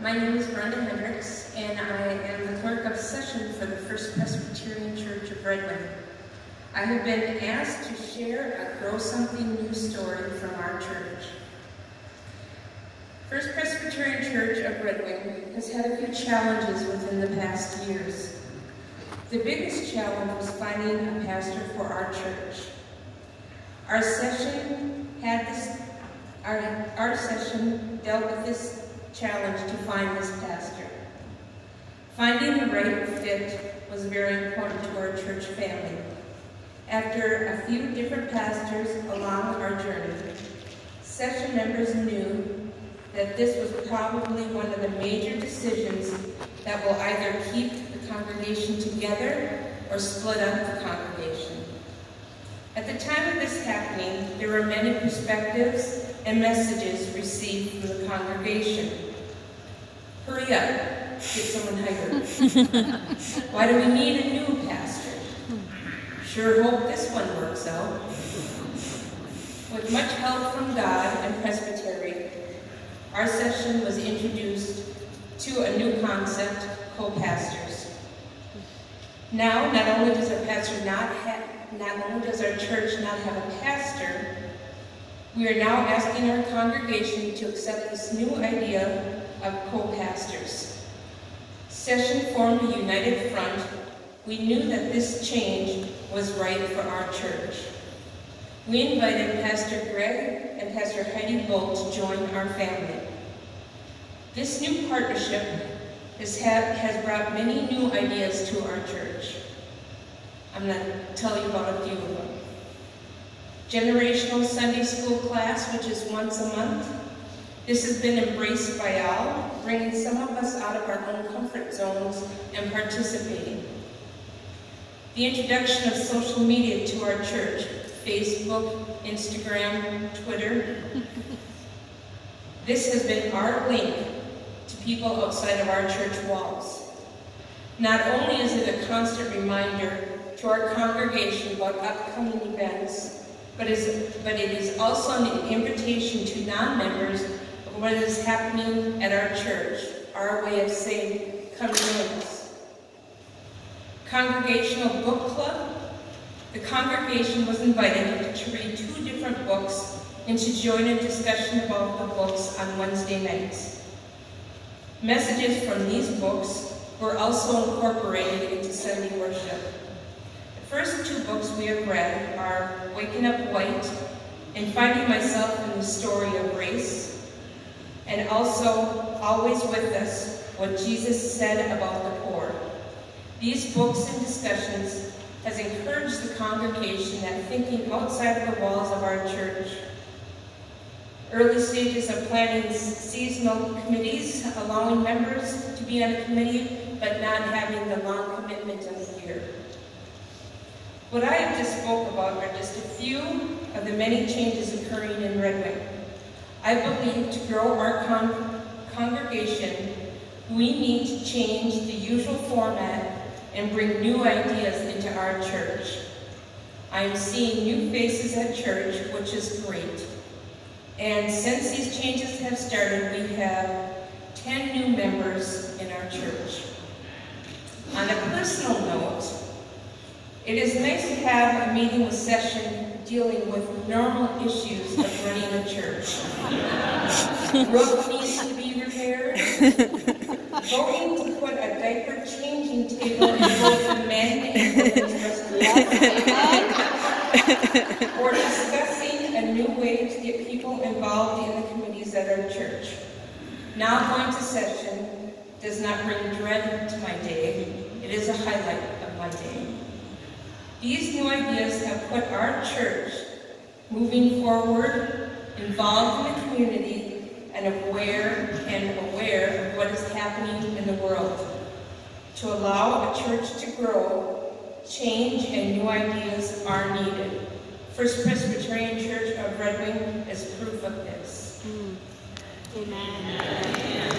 My name is Brenda Hendrix, and I am the clerk of session for the First Presbyterian Church of Red Wing. I have been asked to share a Grow Something New story from our church. First Presbyterian Church of Red Wing has had a few challenges within the past years. The biggest challenge was finding a pastor for our church. Our session dealt with this challenge to find this pastor. Finding the right fit was very important to our church family. After a few different pastors along our journey, session members knew that this was probably one of the major decisions that will either keep the congregation together or split up the congregation. At the time of this happening, there were many perspectives and messages received from the congregation. Hurry up, get someone hired. Why do we need a new pastor? Sure hope this one works out. With much help from God and Presbytery, our session was introduced to a new concept, co-pastors. Now, not only does our church not have a pastor, we are now asking our congregation to accept this new idea of co-pastors. Session formed a united front. We knew that this change was right for our church. We invited Pastor Greg and Pastor Heidi Bolt to join our family. This new partnership has brought many new ideas to our church. I'm going to tell you about a few of them. Generational Sunday school class, which is once a month. This has been embraced by all, bringing some of us out of our own comfort zones and participating. The introduction of social media to our church, Facebook, Instagram, Twitter. This has been our link to people outside of our church walls. Not only is it a constant reminder to our congregation about upcoming events, but it is also an invitation to non-members of what is happening at our church, our way of saying, come join us. Congregational Book Club. The congregation was invited to read 2 different books and to join a discussion about the books on Wednesday nights. Messages from these books were also incorporated into Sunday worship. The first 2 books we have read are Waking Up White and Finding Myself in the Story of Race, and also Always With Us, What Jesus Said About the Poor. These books and discussions has encouraged the congregation that thinking outside of the walls of our church. Early stages of planning seasonal committees, allowing members to be on a committee, but not having the long commitment of the year. What I have just spoke about are just a few of the many changes occurring in Red Wing. I believe to grow our congregation, we need to change the usual format and bring new ideas into our church. I am seeing new faces at church, which is great. And since these changes have started, we have 10 new members in our church. On a personal note, it is nice to have a meeting with session dealing with normal issues of running a church. Roof needs to be repaired. Voting to put a diaper changing table in both the men and women's restroom. Or discussing a new way to get people involved in the committees at our church. Now going to session does not bring dread to my day. It is a highlight of my day. These new ideas have put our church moving forward, involved in the community, and aware of what is happening in the world. To allow a church to grow, change and new ideas are needed. First Presbyterian Church of Red Wing is proof of this. Amen.